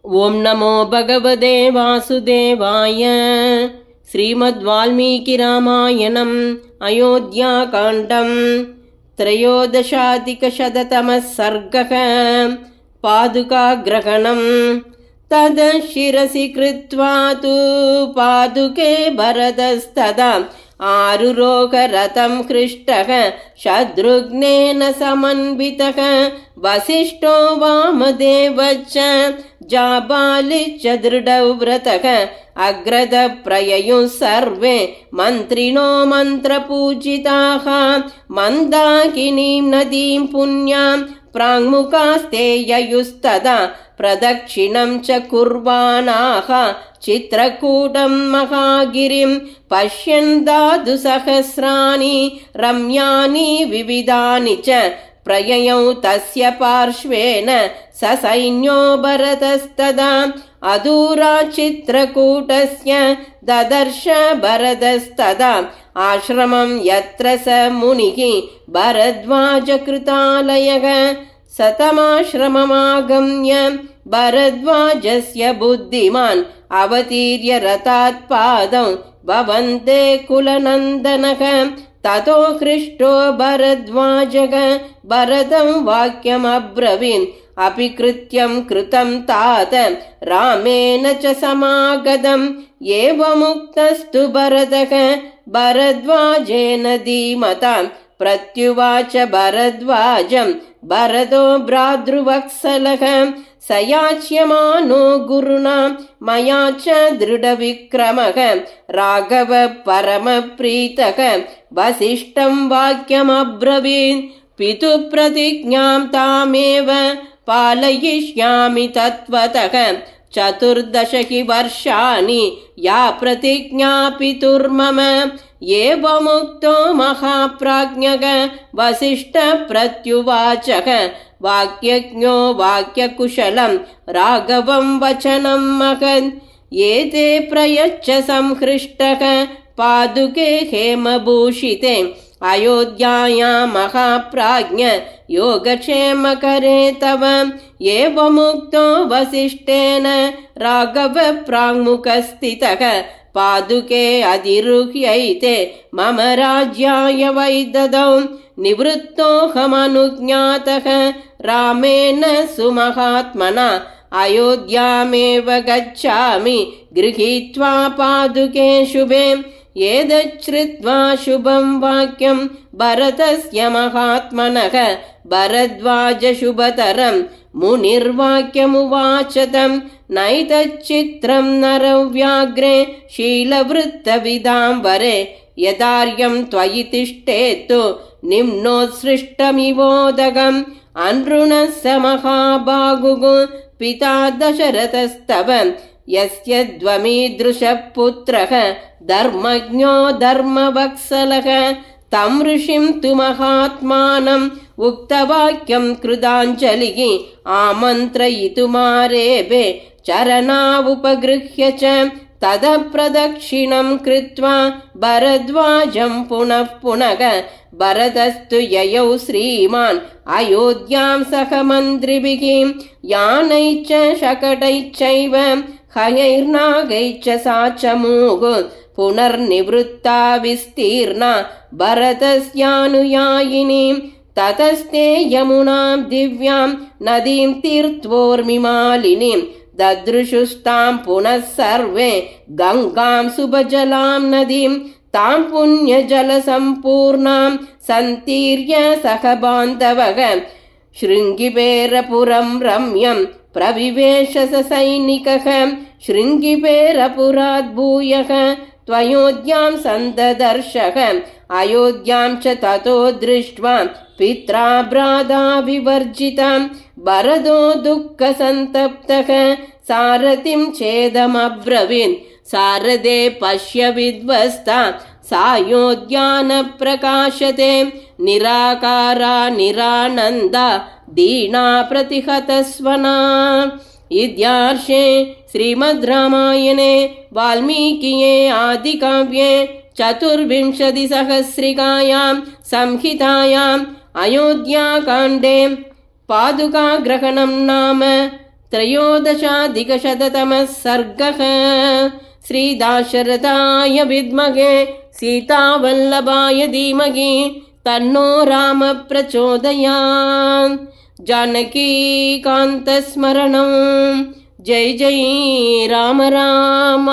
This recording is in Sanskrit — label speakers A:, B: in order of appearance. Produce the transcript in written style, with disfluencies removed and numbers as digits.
A: ओम नमो भगवते वासुदेवाय। श्रीमद्वाल्मीकिरामायणम् अयोध्याकाण्डम् त्रयोदशाधिकशततमः सर्गः। पादुकाग्रहणम्। तद शिरसि कृत्वा तु पादुके भरतस्तदा आरुरोह रथं हृष्टः शत्रुघ्नेन समन्वितः। वसिष्ठो वामदेवश्च जाबालिश्च दृढव्रतः। अग्रतः प्रययुः सर्वे मन्त्रिणो मन्त्रपूजिताः। मन्दाकिनीं नदीं पुण्यां प्राङ्मुखास्ते ययुस्तदा प्रदक्षिणं च कुर्वाणाः। चित्रकूटं महागिरिं पश्यन्दादु सहस्राणि रम्याणि विविधानि च। प्रययौ तस्य पार्श्वेन ससैन्यो भरतस्तदा अदूरात् चित्रकूटस्य ददर्श भरतस्तदा आश्रमं यत्र स मुनिः भरद्वाजकृतालयः। सतमाश्रममागम्य भरद्वाजस्य बुद्धिमान् अवतीर्य रथात् पादौ भवन्ते कुलनन्दनः। ततो हृष्टो भरद्वाजः भरतं वाक्यमब्रवीन्। अपि कृत्यं कृतं तात रामेण च समागतम्। एवमुक्तस्तु भरतः भरद्वाजेन धीमता प्रत्युवाच भरद्वाजं भरतो भ्रातृवत्सलः। स याच्यमानो गुरुणा मया च दृढविक्रमः। राघव परमप्रीतः वसिष्ठं वाक्यमब्रवीत्। पितुप्रतिज्ञां तामेव पालयिष्यामि तत्त्वतः। 14 हि वर्षाणि या प्रतिज्ञा पितुर्मम। एवमुक्तो महाप्राज्ञः वसिष्ठः प्रत्युवाचः। वाक्यज्ञो वाक्यकुशलं राघवं वचनं महत्। एते प्रयच्छ संहृष्टः पादुके हेमभूषिते। अयोध्यायां महाप्राज्ञ योगक्षेमकरे तव। एवमुक्तो वसिष्ठेन राघव प्राङ्मुखस्थितः। पादुके अधिरुह्यैते मम राज्याय वै ददौ। निवृत्तोऽहमनुज्ञातः रामेण सुमहात्मना। अयोध्यामेव गच्छामि गृहीत्वा पादुके शुभे। एतच्छ्रुत्वा शुभं वाक्यं भरतस्य महात्मनः। भरद्वाजशुभतरं मुनिर्वाक्यमुवाच तं। नैतच्चित्रं नरव्याघ्रे शीलवृत्तविदाम्बरे। यदार्यं त्वयि तिष्ठेत्तु निम्नोत्सृष्टमिवोदगम्। अनृणः स महाबाहुः पिता दशरथस्तव। यस्य द्वमीदृशः पुत्रः धर्मज्ञो धर्मवत्सलः। तं ऋषिं तु महात्मानम् उक्तवाक्यं कृताञ्जलिः। आमन्त्रयितुमारेभे चरणावुपगृह्य च। ततः प्रदक्षिणं कृत्वा भरद्वाजं पुनः पुनः। भरतस्तु ययौ श्रीमान् अयोध्यां सह मन्त्रिभिः। यानैश्च शकटैश्चैव हयैर्नागैश्च सा च मूहुः। पुनर्निवृत्ता विस्तीर्णा भरतस्यानुयायिनीं। ततस्ते यमुनां दिव्यां नदीं तीर्थोर्मिमालिनीं। ददृशुस्तां पुनः सर्वे गङ्गां शुभजलां नदीं। तां पुण्यजलसम्पूर्णां सन्तीर्य सह बान्धवः। शृङ्गिबेरपुरं रम्यं प्रविवेश स सैनिकः। शृङ्गिबेरपुरात् भूयः त्वयोध्यां सन्ददर्शः। अयोध्यां च ततो दृष्ट्वा पित्रा भ्राता विवर्जितां। भरतो दुःखसन्तप्तः सारथिं चेदमब्रवीत्। सारथे पश्य विध्वस्ता सायोध्या न प्रकाशते। निराकारा निरानन्दा दीना प्रतिहतस्वना। इत्यार्षे श्रीमद् रामायणे वाल्मीकिये आदिकाव्ये चतुर्विंशतिसहस्रिकायां संहितायाम् अयोध्याकाण्डे पादुकाग्रहणं नाम त्रयोदशाधिकशततमः सर्गः। श्रीदाशरथाय विद्महे सीतावल्लभाय धीमहि तन्नो राम प्रचोदयात्। जानकीकान्तस्मरणं जय जय राम राम।